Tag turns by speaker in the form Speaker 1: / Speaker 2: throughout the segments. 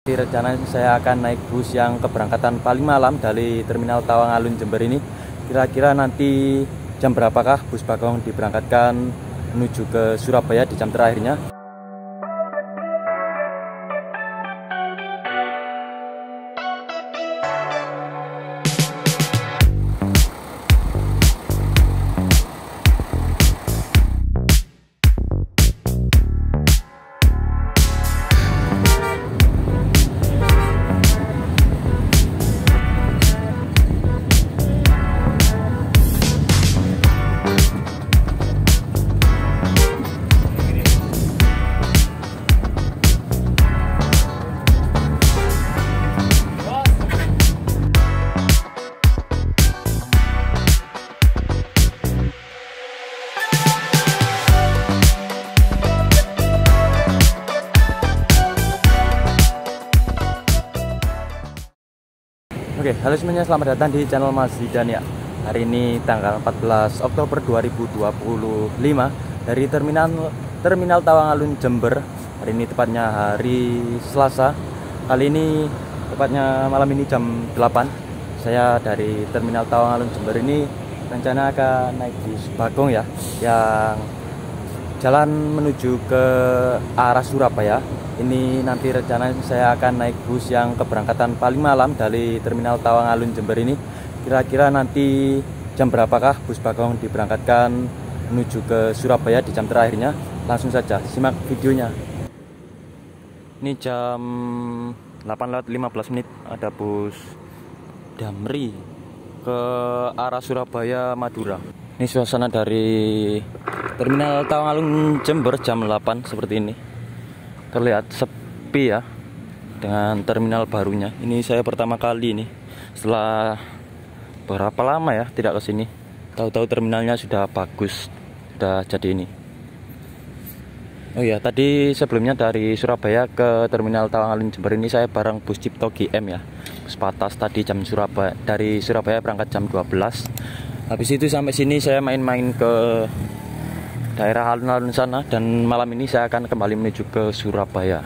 Speaker 1: Rencana saya akan naik bus yang keberangkatan paling malam dari Terminal Tawangalun Jember ini. Kira-kira nanti jam berapakah bus Bagong diberangkatkan menuju ke Surabaya di jam terakhirnya? Oke, halo semuanya, selamat datang di channel Mas Zidan ya. Hari ini tanggal 14 Oktober 2025 dari Terminal Tawangalun Jember. Hari ini tepatnya hari Selasa. Kali ini tepatnya malam ini jam 8. Saya dari Terminal Tawangalun Jember ini rencana akan naik bus Bagong ya, yang jalan menuju ke arah Surabaya. Ini nanti rencana saya akan naik bus yang keberangkatan paling malam dari Terminal Tawangalun Jember ini. Kira-kira nanti jam berapakah bus Bagong diberangkatkan menuju ke Surabaya di jam terakhirnya? Langsung saja simak videonya. Ini jam 8:15 ada bus Damri ke arah Surabaya Madura. Ini suasana dari Terminal Tawangalun Jember jam 8 seperti ini. Terlihat sepi ya dengan terminal barunya. Ini saya pertama kali ini setelah berapa lama ya tidak ke sini. Tahu-tahu terminalnya sudah bagus, sudah jadi ini. Oh ya, tadi sebelumnya dari Surabaya ke Terminal Tawangalun Jember ini saya bareng bus Cipto GM ya. Bus Patas tadi dari Surabaya berangkat jam 12. Habis itu sampai sini saya main-main ke daerah alun-alun sana, dan malam ini saya akan kembali menuju ke Surabaya.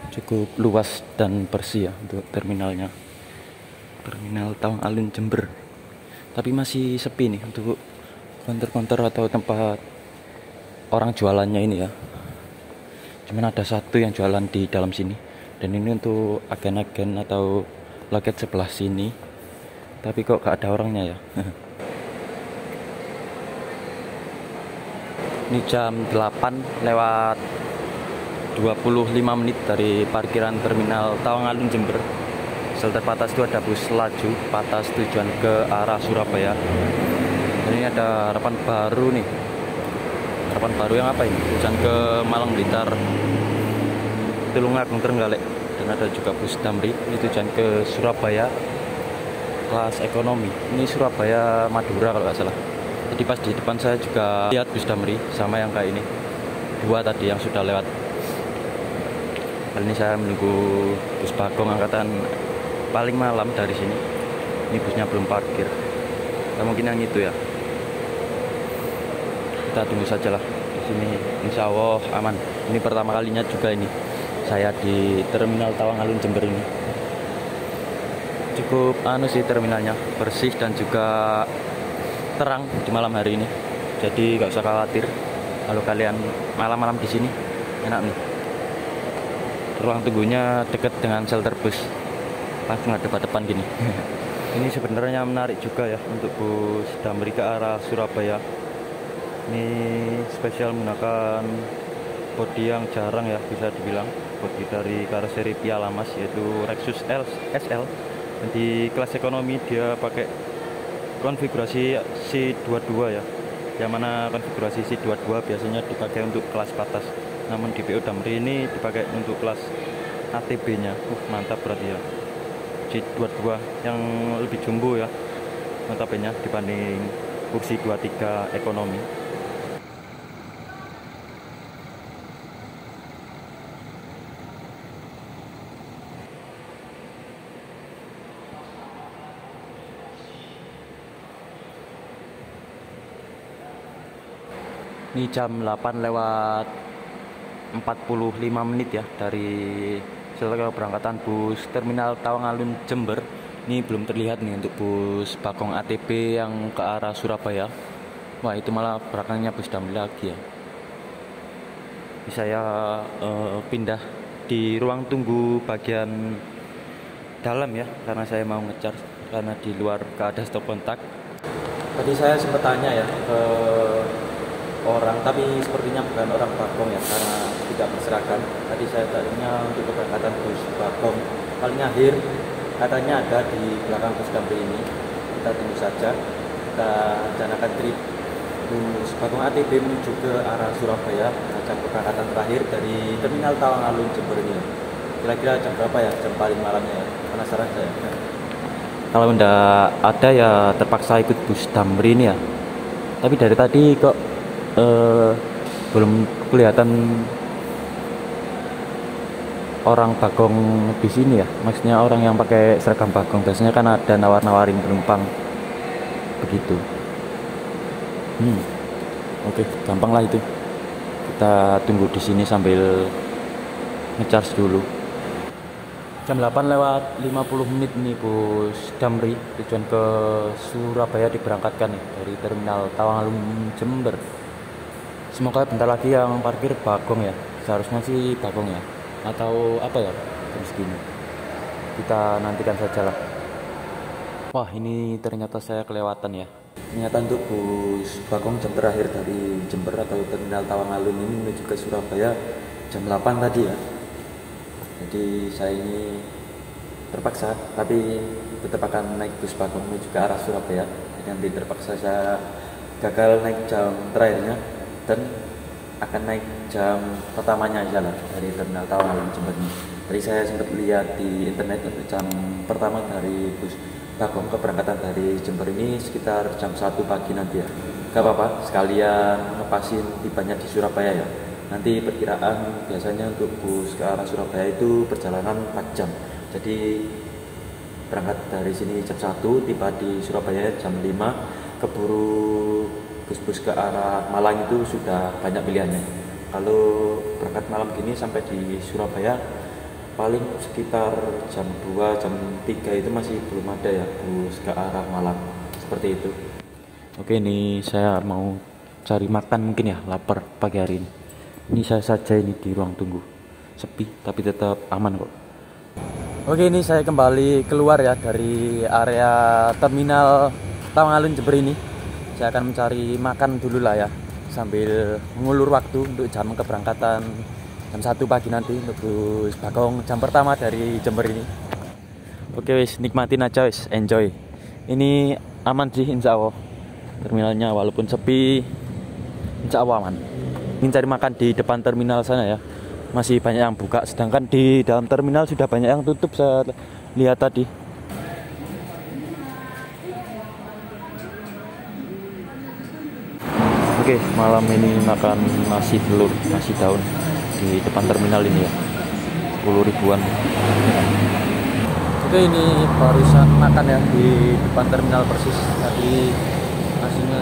Speaker 1: Cukup luas dan bersih ya untuk terminalnya. Terminal Tawangalun Jember. Tapi masih sepi nih untuk konter-konter atau tempat orang jualannya ini ya. Cuman ada satu yang jualan di dalam sini. Dan ini untuk agen-agen atau loket sebelah sini. Tapi kok gak ada orangnya ya. Ini jam 8:25 dari parkiran Terminal Tawangalun Jember. Shelter Patas itu ada bus laju Patas tujuan ke arah Surabaya. Dan ini ada harapan baru nih. Harapan baru yang apa ini? Tujuan ke Malang Blitar, Tulungagung Trenggalek. Dan ada juga bus Damri, ini tujuan ke Surabaya kelas ekonomi. Ini Surabaya Madura kalau nggak salah. Jadi pas di depan saya juga lihat bus Damri sama yang kayak ini, dua tadi yang sudah lewat. Kali ini saya menunggu bus Bagong angkatan paling malam dari sini. Ini busnya belum parkir, nah, mungkin yang itu ya. Kita tunggu saja lah di sini. Insya Allah aman. Ini pertama kalinya juga ini saya di Terminal Tawangalun Jember ini. Cukup sih terminalnya, bersih dan juga terang di malam hari ini. Jadi gak usah khawatir kalau kalian malam-malam di sini. Enak nih. Ruang tunggunya dekat dengan shelter bus, langsung ada depan gini. Ini sebenarnya menarik juga ya untuk bus Damri ke arah Surabaya. Ini spesial menggunakan bodi yang jarang ya, bisa dibilang bodi dari karoseri Piala Mas, yaitu Lexus SL. Dan di kelas ekonomi dia pakai konfigurasi C22 ya, yang mana konfigurasi C22 biasanya dipakai untuk kelas Patas, namun di PO Damri ini dipakai untuk kelas ATB nya. Mantap berarti ya, C22 yang lebih jumbo ya notabene dibanding kursi 23 ekonomi. Ini jam 8 lewat 45 menit ya dari setelah keberangkatan bus terminal Tawangalun Jember. Ini belum terlihat nih untuk bus Bagong ATB yang ke arah Surabaya. Wah, itu malah belakangnya bus Damri lagi ya. Ini saya pindah di ruang tunggu bagian dalam ya, karena saya mau ngecar, karena di luar gak ada stop kontak. Tadi saya sempat tanya ya ke orang, tapi sepertinya bukan orang Bagong ya, karena tidak berseragam. Tadi saya tanya untuk keberangkatan bus Bagong paling akhir, katanya ada di belakang bus Damri ini. Kita tunggu saja. Kita rencanakan trip bus Bagong ATB menuju ke arah Surabaya. Jam keberangkatan terakhir dari terminal Tawangalun Jember ini. Kira-kira jam berapa ya? Jam paling malamnya ya? Penasaran saya. Kalau ndak ada ya terpaksa ikut bus Damri ini ya. Tapi dari tadi kok belum kelihatan orang Bagong di sini ya. Maksudnya orang yang pakai seragam Bagong. Biasanya kan ada nawar-nawarin penumpang begitu. Oke, gampang lah itu. Kita tunggu di sini sambil ngecharge dulu. Jam 8 lewat 50 menit nih bus Damri tujuan ke Surabaya diberangkatkan nih dari terminal Tawangalun Jember. Semoga bentar lagi yang parkir Bagong ya. Seharusnya sih Bagong ya. Atau apa ya jam segini. Kita nantikan saja lah. Wah, ini ternyata saya kelewatan ya. Ternyata untuk bus Bagong jam terakhir dari Jember atau terminal Tawangalun ini menuju ke Surabaya jam 8 tadi ya. Jadi saya ini terpaksa, tapi tetap akan naik bus Bagong menuju ke arah Surabaya. Jadi nanti terpaksa saya gagal naik jam terakhirnya dan akan naik jam pertamanya aja lah dari terminal Tawangalun Jember ini. Tadi saya sempat lihat di internet untuk jam pertama dari bus Bagong keberangkatan dari Jember ini sekitar jam 1 pagi nanti ya. Gak apa-apa, sekalian ngepasin tibanya di Surabaya ya. Nanti perkiraan biasanya untuk bus ke arah Surabaya itu perjalanan 4 jam. Jadi berangkat dari sini jam 1, tiba di Surabaya jam 5. Keburu bus-bus ke arah Malang itu sudah banyak pilihannya. Kalau berangkat malam gini sampai di Surabaya paling sekitar jam 2, jam 3 itu masih belum ada ya bus ke arah Malang. Seperti itu. Oke, ini saya mau cari makan mungkin ya, lapar pagi hari ini. Ini saya saja ini di ruang tunggu. Sepi tapi tetap aman kok. Oke, ini saya kembali keluar ya dari area terminal Tawangalun Jember ini. Saya akan mencari makan dulu lah ya, sambil mengulur waktu untuk jam keberangkatan jam 1 pagi nanti untuk bus Bagong jam pertama dari Jember ini. Oke wis, nikmatin aja wis, enjoy. Ini aman sih insya Allah. Terminalnya walaupun sepi, insya Allah aman. Ingin cari makan di depan terminal sana ya, masih banyak yang buka. Sedangkan di dalam terminal sudah banyak yang tutup saya lihat tadi. Oke, malam ini makan nasi telur, nasi daun di depan terminal ini ya, 10 ribuan. Oke, ini barusan makan ya di depan terminal persis. Tadi nasinya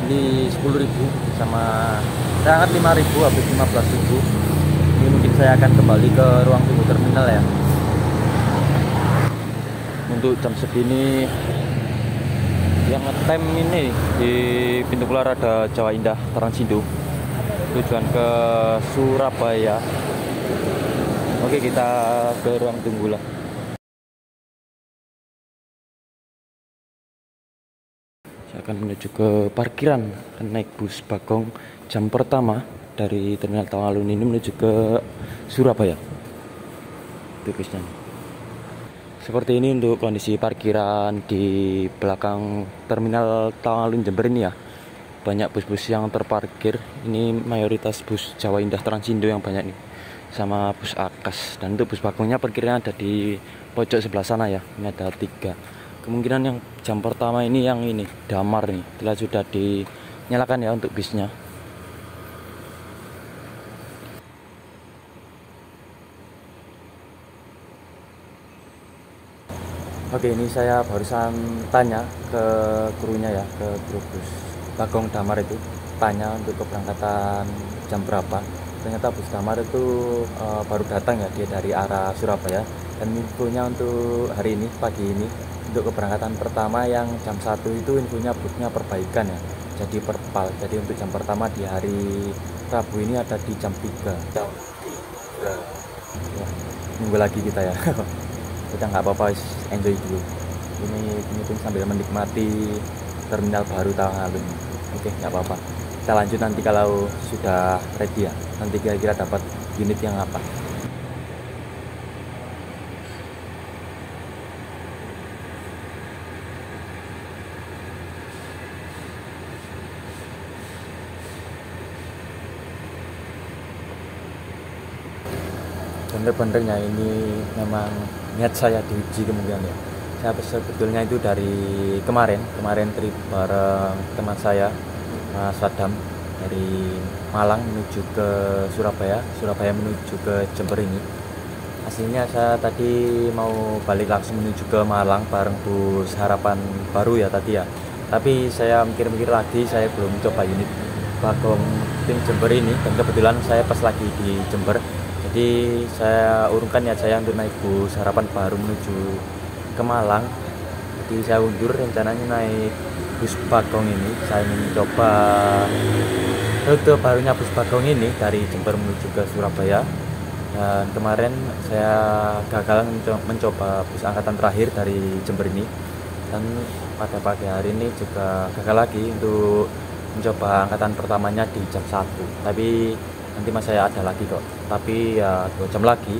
Speaker 1: di 10.000 sama saya angkat 5.000 habis 15.000. Ini mungkin saya akan kembali ke ruang tunggu terminal ya. Untuk jam segini yang ngetem ini di pintu keluar ada Jawa Indah Transindo tujuan ke Surabaya. Oke, kita ke ruang tunggu lah. Saya akan menuju ke parkiran, akan naik bus Bagong jam pertama dari terminal Tawangalun ini menuju ke Surabaya. Itu busnya. Seperti ini untuk kondisi parkiran di belakang terminal Tawangalun Jember ini ya. Banyak bus-bus yang terparkir. Ini mayoritas bus Jawa Indah Transindo yang banyak nih, sama bus Akas. Dan untuk bus Bagongnya parkirnya ada di pojok sebelah sana ya. Ini ada 3. Kemungkinan yang jam pertama ini yang ini Damar nih, telah sudah dinyalakan ya untuk bisnya. Oke, ini saya barusan tanya ke krunya ya, ke kru bus Bagong Damar itu. tanya untuk keberangkatan jam berapa. Ternyata bus damar itu baru datang ya, dia dari arah Surabaya. Dan infonya untuk hari ini, pagi ini, untuk keberangkatan pertama yang jam 1 itu infonya busnya perbaikan ya, jadi perpal. Jadi untuk jam pertama di hari Rabu ini ada di jam 3. Jam 3. Ya, nunggu lagi kita ya. Kita nggak apa-apa, enjoy dulu. Ini pun sambil menikmati terminal baru Tawang Alun. Oke, nggak apa-apa. Kita lanjut nanti kalau sudah ready ya. Nanti kira-kira dapat unit yang apa. Bener-benernya ini memang niat saya diuji kemungkinan ya. Saya sebetulnya itu dari kemarin trip bareng teman saya, Mas Sadam, dari Malang menuju ke Surabaya menuju ke Jember ini. Aslinya saya tadi mau balik langsung menuju ke Malang bareng bus Harapan Baru ya tadi ya. Tapi saya mikir-mikir lagi, saya belum coba unit Bagong tim Jember ini, dan kebetulan saya pas lagi di Jember. Jadi saya urungkan niat saya untuk naik bus Harapan Baru menuju ke Malang. Jadi saya undur rencananya naik bus Bagong ini. Saya ingin coba rute barunya bus Bagong ini dari Jember menuju ke Surabaya. Dan kemarin saya gagal mencoba bus angkatan terakhir dari Jember ini. Dan pada pagi hari ini juga gagal lagi untuk mencoba angkatan pertamanya di jam 1. Tapi nanti mas saya ada lagi kok. Tapi ya 2 jam lagi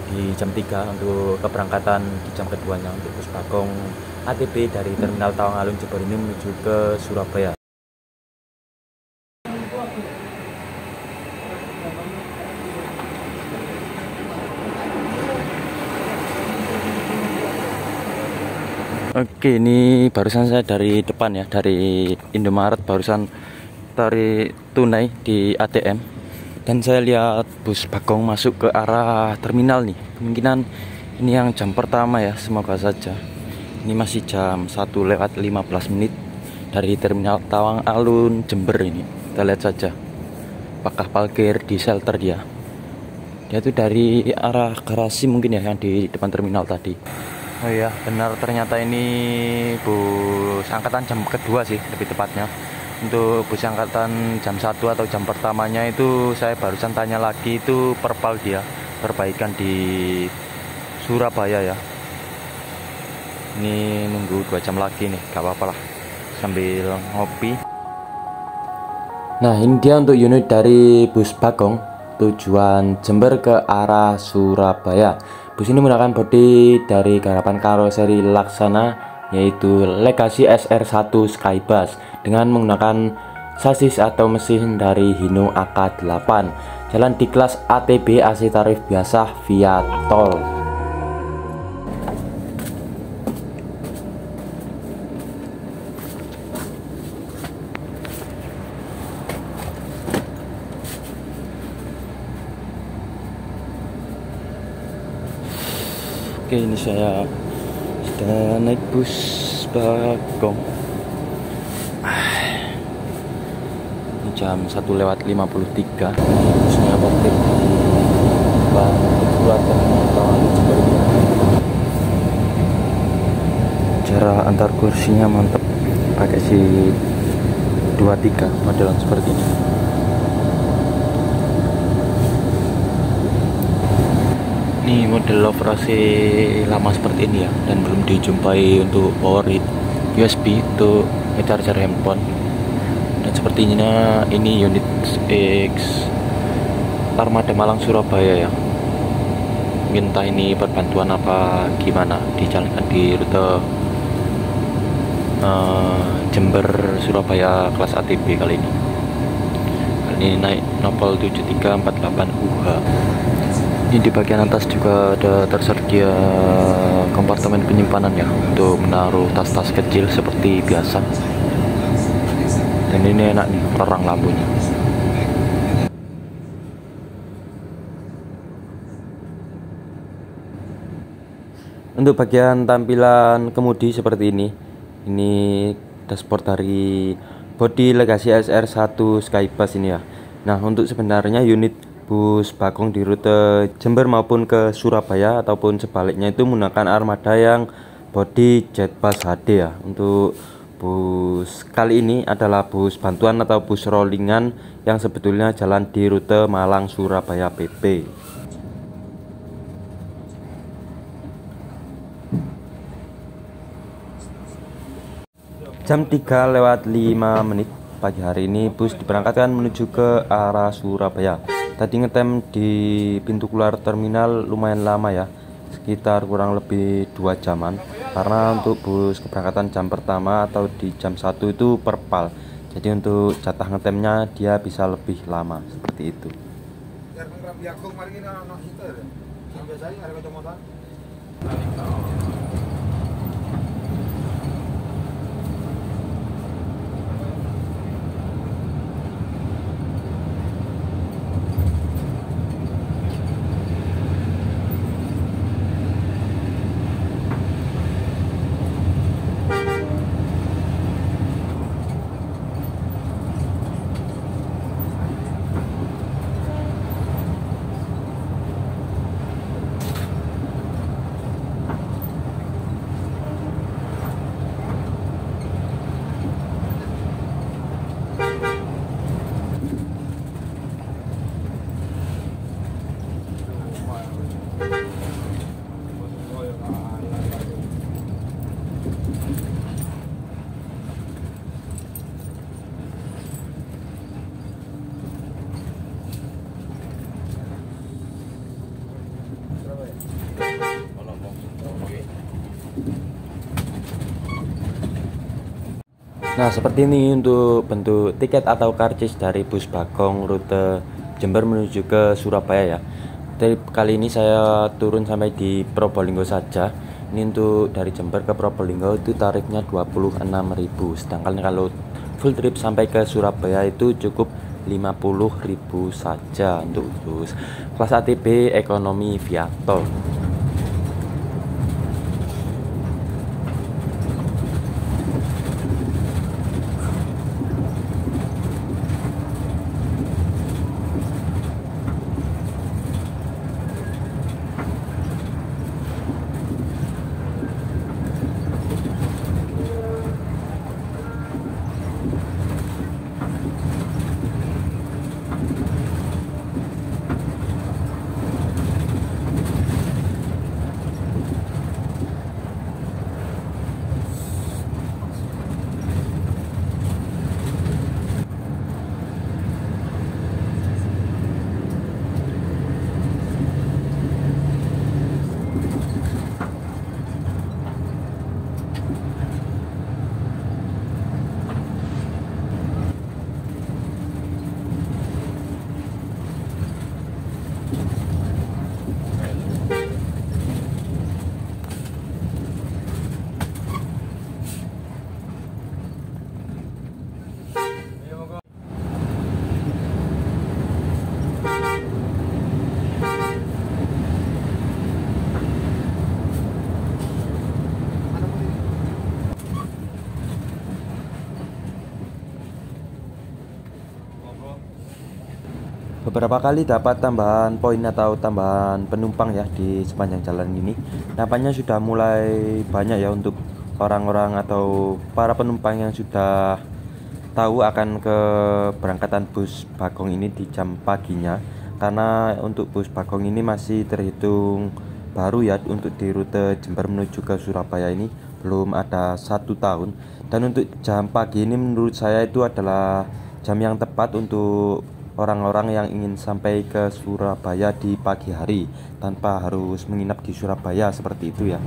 Speaker 1: di jam 3 untuk keberangkatan di jam keduanya untuk bus Bagong ATB dari Terminal Tawang Alun Jember ini menuju ke Surabaya. Oke, ini barusan saya dari depan ya, dari Indomaret, barusan tarik tunai di ATM. Dan saya lihat bus Bagong masuk ke arah terminal nih. Kemungkinan ini yang jam pertama ya, semoga saja. Ini masih jam 1:15 dari Terminal Tawang Alun Jember ini. Kita lihat saja apakah parkir di shelter dia. Dia itu dari arah garasi mungkin ya, yang di depan terminal tadi. Oh iya, benar, ternyata ini bus angkatan jam kedua sih lebih tepatnya. Untuk bus angkatan jam 1 atau jam pertamanya itu saya barusan tanya lagi, itu perpal dia, perbaikan di Surabaya ya. Ini nunggu 2 jam lagi nih, gak apa-apa lah, sambil ngopi. Nah, ini dia untuk unit dari bus Bagong tujuan Jember ke arah Surabaya. Bus ini menggunakan bodi dari garapan karoseri Laksana, yaitu Legacy SR1 Skybus, dengan menggunakan sasis atau mesin dari Hino AK8. Jalan di kelas ATB AC tarif biasa via tol. Oke, ini saya sudah naik bus Bagong. Ini jam 1:53. Busnya parkir di depan kedua terminal Jember ini. Jarak antar kursinya mantap, pakai si 23 modelan seperti ini. Ini model operasi lama seperti ini ya, dan belum dijumpai untuk power USB untuk charger handphone. Dan sepertinya ini unit X Armada Malang Surabaya ya. Mungkin entah ini perbantuan apa gimana, dijalankan di rute Jember Surabaya kelas ATB kali ini. Kali ini naik Nopal 7348 UH. Ini di bagian atas juga ada tersedia kompartemen penyimpanan ya, untuk menaruh tas-tas kecil seperti biasa. Dan ini enak nih, terang lampunya. Untuk bagian tampilan kemudi seperti ini. Ini dashboard dari bodi Legacy SR1 Skybus ini ya. Nah, untuk sebenarnya unit bus Bagong di rute Jember maupun ke Surabaya ataupun sebaliknya itu menggunakan armada yang bodi Jetbus HD ya. Untuk bus kali ini adalah bus bantuan atau bus rollingan yang sebetulnya jalan di rute Malang Surabaya PP. Jam 3:05 pagi hari ini bus diberangkatkan menuju ke arah Surabaya. Tadi ngetem di pintu keluar terminal lumayan lama ya, sekitar kurang lebih 2 jaman, karena untuk bus keberangkatan jam pertama atau di jam 1 itu perpal. Jadi untuk jatah ngetemnya dia bisa lebih lama seperti itu. Nah, seperti ini untuk bentuk tiket atau karcis dari bus Bagong rute Jember menuju ke Surabaya ya. Jadi kali ini saya turun sampai di Probolinggo saja. Ini untuk dari Jember ke Probolinggo itu tarifnya 26.000. Sedangkan kalau full trip sampai ke Surabaya itu cukup 50.000 saja untuk bus kelas ATB ekonomi via tol. Beberapa kali dapat tambahan poin atau tambahan penumpang ya di sepanjang jalan ini. Nampaknya sudah mulai banyak ya untuk orang-orang atau para penumpang yang sudah tahu akan keberangkatan bus Bagong ini di jam paginya. Karena untuk bus Bagong ini masih terhitung baru ya, untuk di rute Jember menuju ke Surabaya ini belum ada 1 tahun. Dan untuk jam pagi ini menurut saya itu adalah jam yang tepat untuk orang-orang yang ingin sampai ke Surabaya di pagi hari tanpa harus menginap di Surabaya seperti itu ya.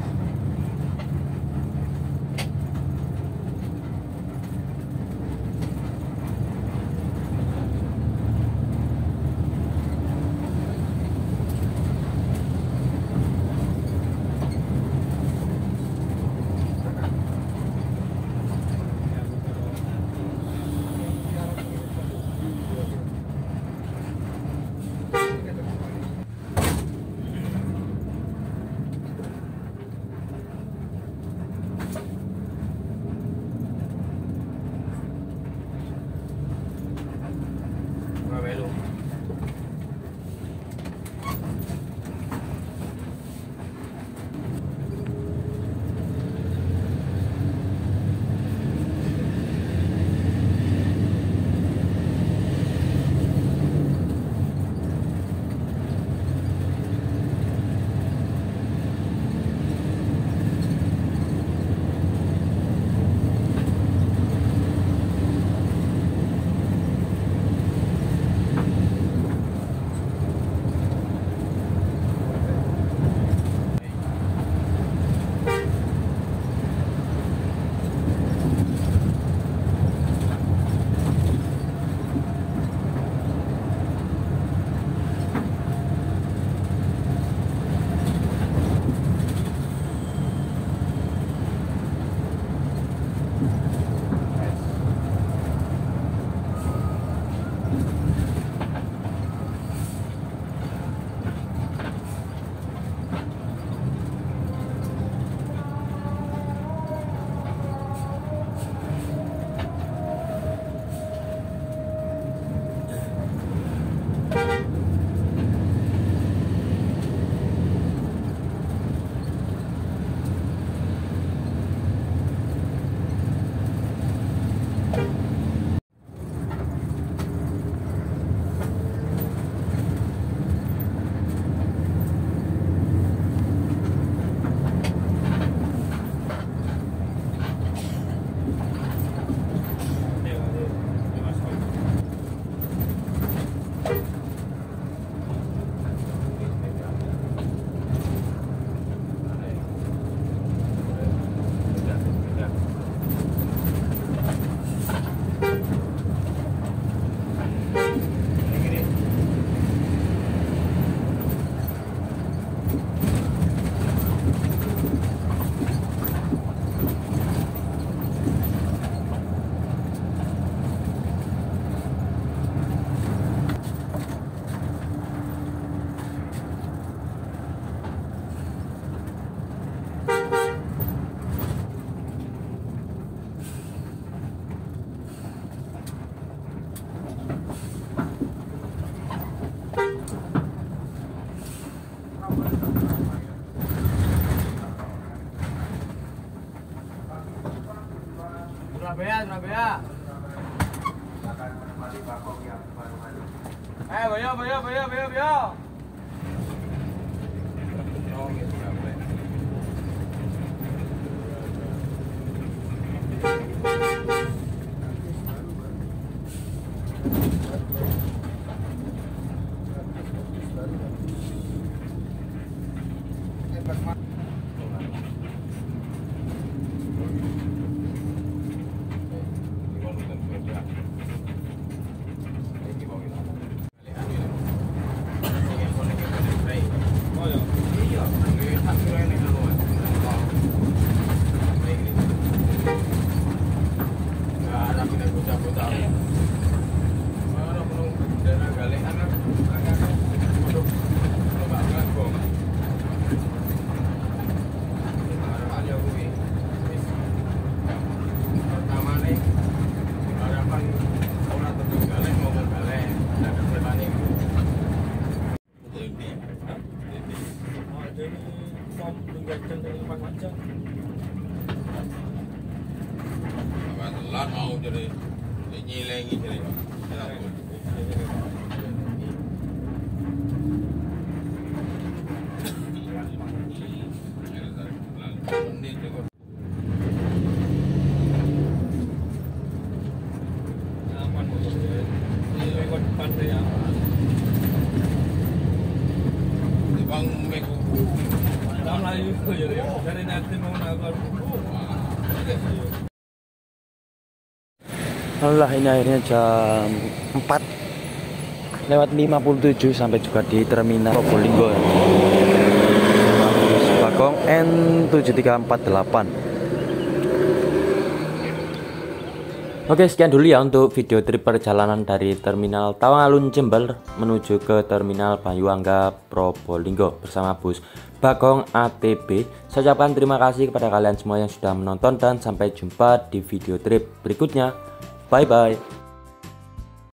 Speaker 2: Boyo.
Speaker 3: Telat mau jadi nyilengi jadi.
Speaker 2: Aman motornya. Lewat pantai ya.
Speaker 3: Bang Meko.
Speaker 2: Dalam layu jadi dari nanti mau nakal.
Speaker 1: Alhamdulillah ini akhirnya jam 4:57 sampai juga di terminal Probolinggo. Bagong N7348. Oke, sekian dulu ya untuk video trip perjalanan dari terminal Tawang-Alun Jember menuju ke terminal Banyuwangi Probolinggo bersama bus Bagong ATB. Saya ucapkan terima kasih kepada kalian semua yang sudah menonton dan sampai jumpa di video trip berikutnya. Bye bye.